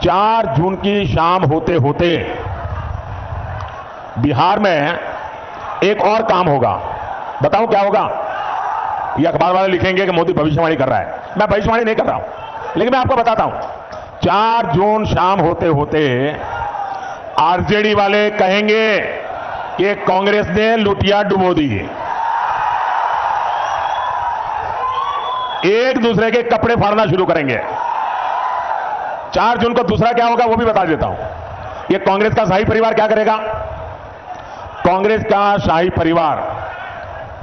4 जून की शाम होते होते बिहार में एक और काम होगा। बताऊं क्या होगा? ये अखबार वाले लिखेंगे कि मोदी भविष्यवाणी कर रहा है। मैं भविष्यवाणी नहीं कर रहा हूं, लेकिन मैं आपको बताता हूं। 4 जून शाम होते होते आरजेडी वाले कहेंगे कि कांग्रेस ने लुटिया डुबो दी, एक दूसरे के कपड़े फाड़ना शुरू करेंगे। 4 जून को दूसरा क्या होगा वो भी बता देता हूं। ये कांग्रेस का शाही परिवार क्या करेगा? कांग्रेस का शाही परिवार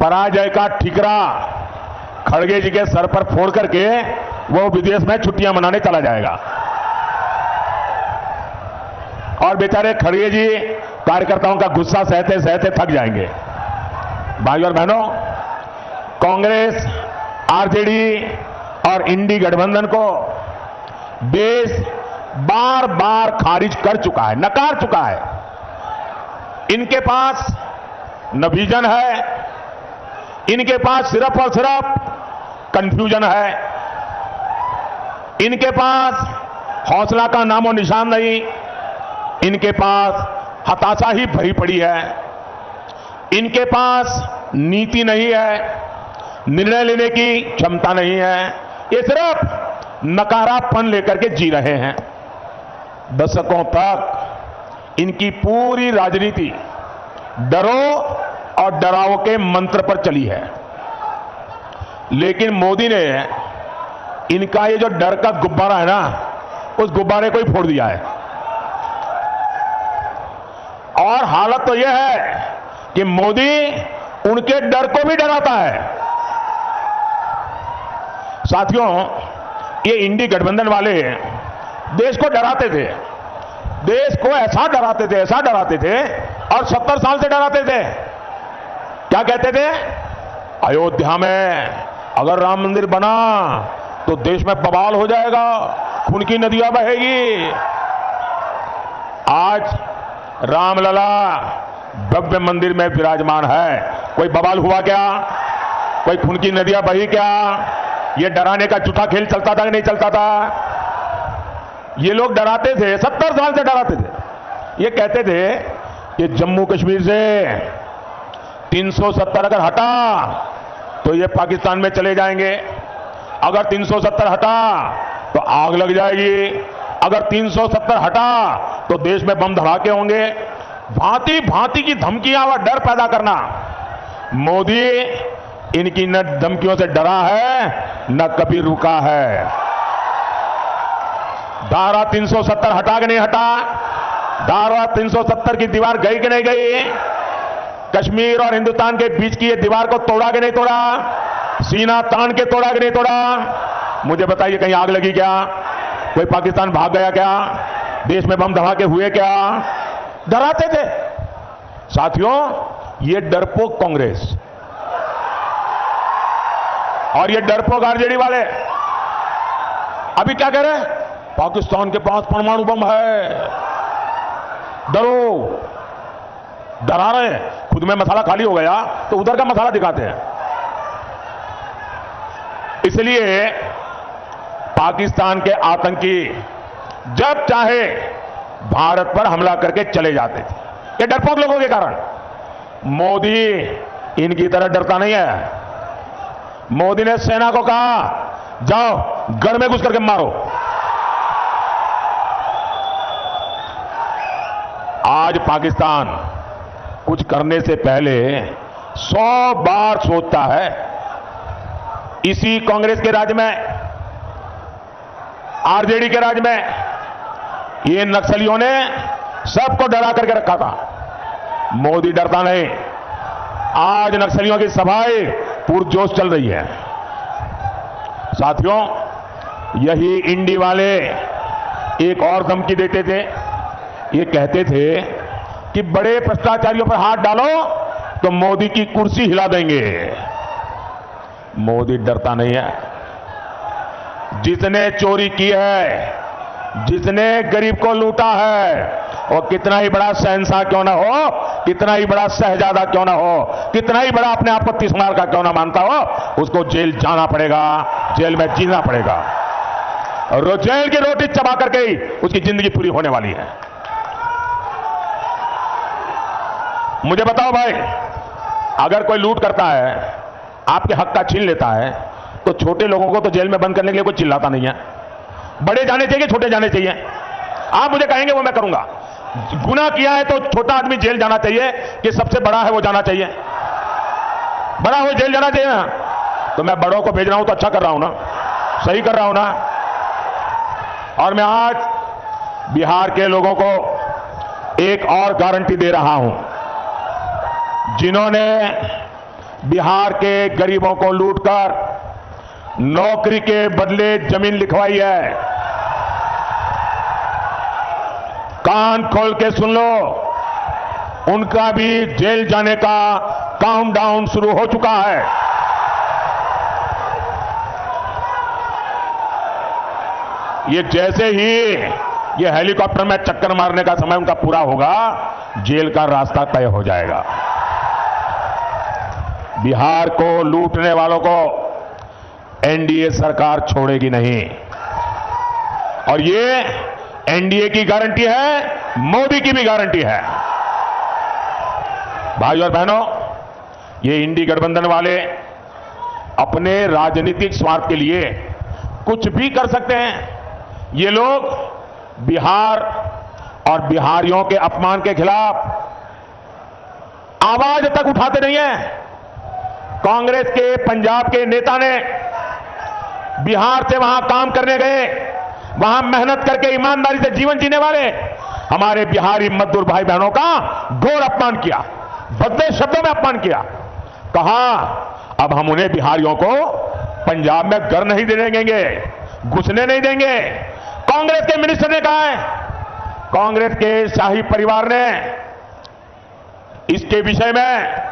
पराजय का ठिकरा खड़गे जी के सर पर फोड़ करके वो विदेश में छुट्टियां मनाने चला जाएगा और बेचारे खड़गे जी कार्यकर्ताओं का गुस्सा सहते सहते थक जाएंगे। भाइयों और बहनों, कांग्रेस, आरजेडी और इंडी गठबंधन को देश बार बार खारिज कर चुका है, नकार चुका है। इनके पास न विजन है, इनके पास सिर्फ और सिर्फ कंफ्यूजन है, इनके पास हौसला का नामो निशान नहीं, इनके पास हताशा ही भरी पड़ी है, इनके पास नीति नहीं है, निर्णय लेने की क्षमता नहीं है। ये सिर्फ नकारापन लेकर के जी रहे हैं। दशकों तक इनकी पूरी राजनीति डरो और डराओ के मंत्र पर चली है, लेकिन मोदी ने इनका ये जो डर का गुब्बारा है ना, उस गुब्बारे को ही फोड़ दिया है। और हालत तो यह है कि मोदी उनके डर को भी डराता है। साथियों, ये इंडी गठबंधन वाले देश को डराते थे, देश को ऐसा डराते थे, ऐसा डराते थे और 70 साल से डराते थे। क्या कहते थे? अयोध्या में अगर राम मंदिर बना तो देश में बवाल हो जाएगा, खून की नदियां बहेगी। आज रामलला भव्य मंदिर में विराजमान है, कोई बवाल हुआ क्या? कोई खून की नदियां बही क्या? ये डराने का झूठा खेल चलता था कि नहीं चलता था? ये लोग डराते थे, 70 साल से डराते थे। ये कहते थे कि जम्मू कश्मीर से 370 अगर हटा तो ये पाकिस्तान में चले जाएंगे, अगर 370 हटा तो आग लग जाएगी, अगर 370 हटा तो देश में बम धमाके होंगे। भांति भांति की धमकियां और डर पैदा करना। मोदी इनकी न धमकियों से डरा है न कभी रुका है। धारा 370 हटा के नहीं हटा, धारा 370 की दीवार गई कि नहीं गई, कश्मीर और हिंदुस्तान के बीच की ये दीवार को तोड़ा कि नहीं तोड़ा, सीना तान के तोड़ा कि नहीं तोड़ा? मुझे बताइए, कहीं आग लगी क्या? कोई पाकिस्तान भाग गया क्या? देश में बम धमाके हुए क्या? डराते थे। साथियों, ये डरपोक कांग्रेस और ये डरपोक आरजेडी वाले अभी क्या कह रहे हैं? पाकिस्तान के पास परमाणु बम है, डरो। डरा रहे हैं, खुद में मसाला खाली हो गया तो उधर का मसाला दिखाते हैं। इसलिए पाकिस्तान के आतंकी जब चाहे भारत पर हमला करके चले जाते थे, ये डरपोक लोगों के कारण। मोदी इनकी तरह डरता नहीं है। मोदी ने सेना को कहा, जाओ गढ़ में घुस करके मारो। आज पाकिस्तान कुछ करने से पहले 100 बार सोचता है। इसी कांग्रेस के राज में, आरजेडी के राज में ये नक्सलियों ने सबको डरा करके रखा था। मोदी डरता नहीं। आज नक्सलियों की सफाई पुरजोश चल रही है। साथियों, यही इंडी वाले एक और धमकी देते थे। ये कहते थे कि बड़े भ्रष्टाचारियों पर हाथ डालो तो मोदी की कुर्सी हिला देंगे। मोदी डरता नहीं है। जिसने चोरी की है, जिसने गरीब को लूटा है, और कितना ही बड़ा शहंशाह क्यों ना हो, कितना ही बड़ा शहजादा क्यों ना हो, कितना ही बड़ा अपने आप को तीसमार का क्यों ना मानता हो, उसको जेल जाना पड़ेगा, जेल में जीना पड़ेगा। और जेल की रोटी चबा करके ही उसकी जिंदगी पूरी होने वाली है। मुझे बताओ भाई, अगर कोई लूट करता है, आपके हक का छीन लेता है, तो छोटे लोगों को तो जेल में बंद करने के लिए कोई चिल्लाता नहीं है। बड़े जाने चाहिए, छोटे जाने चाहिए? आप मुझे कहेंगे वो मैं करूंगा। गुनाह किया है तो छोटा आदमी जेल जाना चाहिए कि सबसे बड़ा है वो जाना चाहिए? बड़ा हो जेल जाना चाहिए ना। तो मैं बड़ों को भेज रहा हूं तो अच्छा कर रहा हूं ना, सही कर रहा हूं ना। और मैं आज बिहार के लोगों को एक और गारंटी दे रहा हूं, जिन्होंने बिहार के गरीबों को लूटकर नौकरी के बदले जमीन लिखवाई है, कान खोल के सुन लो, उनका भी जेल जाने का काउंटडाउन शुरू हो चुका है। ये जैसे ही ये हेलीकॉप्टर में चक्कर मारने का समय उनका पूरा होगा, जेल का रास्ता तय हो जाएगा। बिहार को लूटने वालों को एनडीए सरकार छोड़ेगी नहीं, और ये एनडीए की गारंटी है, मोदी की भी गारंटी है। भाई और बहनों, ये इंडी गठबंधन वाले अपने राजनीतिक स्वार्थ के लिए कुछ भी कर सकते हैं। ये लोग बिहार और बिहारियों के अपमान के खिलाफ आवाज तक उठाते नहीं हैं। कांग्रेस के पंजाब के नेता ने बिहार से वहां काम करने गए, वहां मेहनत करके ईमानदारी से जीवन जीने वाले हमारे बिहारी मजदूर भाई बहनों का घोर अपमान किया, भद्दे शब्दों में अपमान किया। कहा अब हम उन्हें बिहारियों को पंजाब में घर नहीं देने देंगे, घुसने नहीं देंगे। कांग्रेस के मिनिस्टर ने कहा है, कांग्रेस के शाही परिवार ने इसके विषय में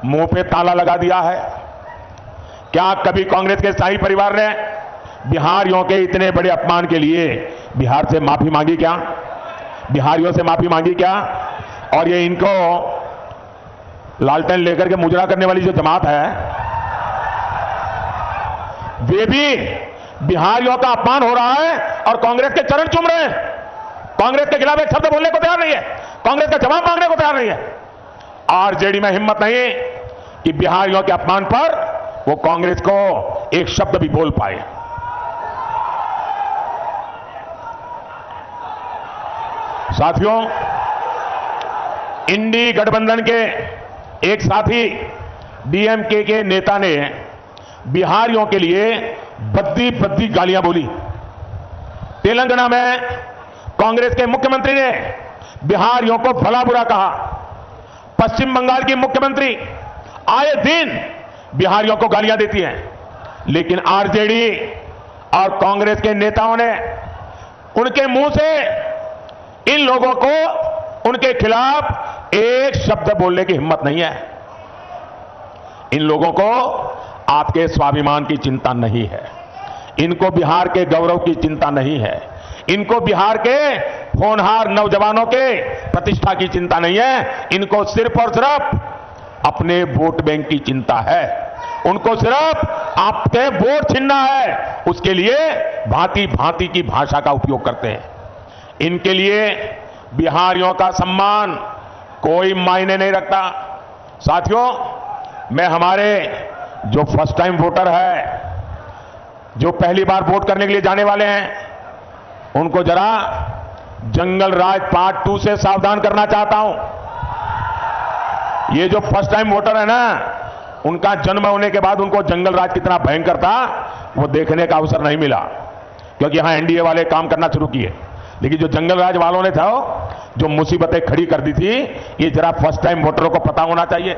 मुंह पे ताला लगा दिया है। क्या कभी कांग्रेस के शाही परिवार ने बिहारियों के इतने बड़े अपमान के लिए बिहार से माफी मांगी क्या? बिहारियों से माफी मांगी क्या? और ये इनको लालटेन लेकर के मुजरा करने वाली जो जमात है, वे भी बिहारियों का अपमान हो रहा है और कांग्रेस के चरण चूम रहे हैं। कांग्रेस के खिलाफ एक शब्द बोलने को तैयार नहीं है, कांग्रेस का जवाब मांगने को तैयार नहीं है। आरजेडी में हिम्मत नहीं कि बिहारियों के अपमान पर वो कांग्रेस को एक शब्द भी बोल पाए। साथियों, इंडी गठबंधन के एक साथी डीएमके के नेता ने बिहारियों के लिए भद्दी भद्दी गालियां बोली। तेलंगाना में कांग्रेस के मुख्यमंत्री ने बिहारियों को भला बुरा कहा। पश्चिम बंगाल की मुख्यमंत्री आए दिन बिहारियों को गालियां देती हैं, लेकिन आरजेडी और कांग्रेस के नेताओं ने उनके मुंह से इन लोगों को उनके खिलाफ एक शब्द बोलने की हिम्मत नहीं है। इन लोगों को आपके स्वाभिमान की चिंता नहीं है, इनको बिहार के गौरव की चिंता नहीं है, इनको बिहार के होनहार नौजवानों के प्रतिष्ठा की चिंता नहीं है। इनको सिर्फ और सिर्फ अपने वोट बैंक की चिंता है। उनको सिर्फ आपके वोट छीनना है, उसके लिए भांति भांति की भाषा का उपयोग करते हैं। इनके लिए बिहारियों का सम्मान कोई मायने नहीं रखता। साथियों, मैं हमारे जो फर्स्ट टाइम वोटर है, जो पहली बार वोट करने के लिए जाने वाले हैं, उनको जरा जंगल राज पार्ट 2 से सावधान करना चाहता हूं। ये जो फर्स्ट टाइम वोटर है ना, उनका जन्म होने के बाद उनको जंगल राज कितना भयंकर था वो देखने का अवसर नहीं मिला, क्योंकि यहां एनडीए वाले काम करना शुरू किए। लेकिन जो जंगल राज वालों ने था, जो मुसीबतें खड़ी कर दी थी, ये जरा फर्स्ट टाइम वोटरों को पता होना चाहिए।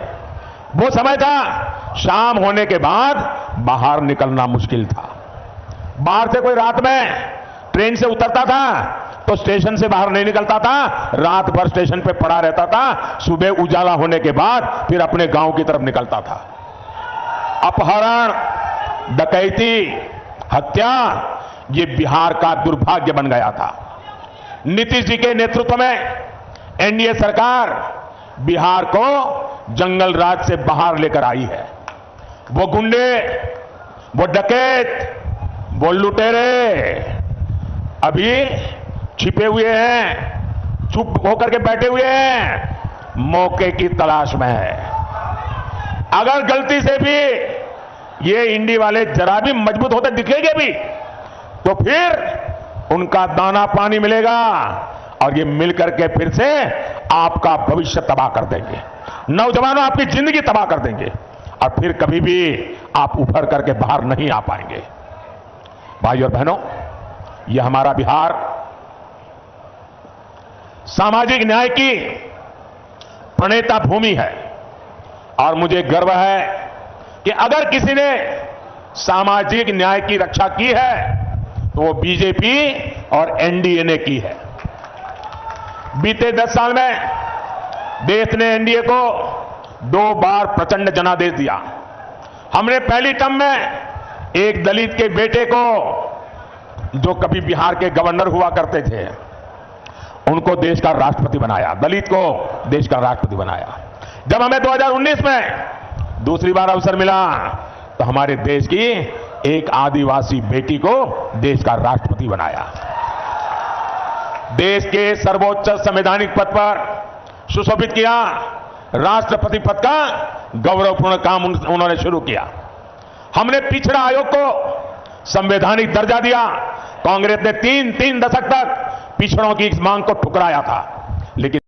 वो समय था शाम होने के बाद बाहर निकलना मुश्किल था। बाहर से कोई रात में ट्रेन से उतरता था तो स्टेशन से बाहर नहीं निकलता था, रात भर स्टेशन पे पड़ा रहता था। सुबह उजाला होने के बाद फिर अपने गांव की तरफ निकलता था। अपहरण, डकैती, हत्या, ये बिहार का दुर्भाग्य बन गया था। नीतीश जी के नेतृत्व में एनडीए सरकार बिहार को जंगल राज से बाहर लेकर आई है। वो गुंडे, वो डकैत, वो लुटेरे, अभी छिपे हुए हैं, चुप होकर के बैठे हुए हैं, मौके की तलाश में है। अगर गलती से भी ये इंडी वाले जरा भी मजबूत होते दिखेंगे भी तो फिर उनका दाना पानी मिलेगा और ये मिलकर के फिर से आपका भविष्य तबाह कर देंगे, नौजवानों आपकी जिंदगी तबाह कर देंगे और फिर कभी भी आप उभर करके बाहर नहीं आ पाएंगे। भाई और बहनों, यह हमारा बिहार सामाजिक न्याय की प्रणेता भूमि है और मुझे गर्व है कि अगर किसी ने सामाजिक न्याय की रक्षा की है तो वो बीजेपी और एनडीए ने की है। बीते 10 साल में देश ने एनडीए को 2 बार प्रचंड जनादेश दिया। हमने पहली टर्म में एक दलित के बेटे को, जो कभी बिहार के गवर्नर हुआ करते थे, उनको देश का राष्ट्रपति बनाया, दलित को देश का राष्ट्रपति बनाया। जब हमें 2019 में दूसरी बार अवसर मिला तो हमारे देश की एक आदिवासी बेटी को देश का राष्ट्रपति बनाया। देश के सर्वोच्च संवैधानिक पद पर सुशोभित किया, राष्ट्रपति पद का गौरवपूर्ण काम उन्होंने शुरू किया। हमने पिछड़ा आयोग को संवैधानिक दर्जा दिया। कांग्रेस ने 3 दशक तक पिछड़ों की इस मांग को ठुकराया था, लेकिन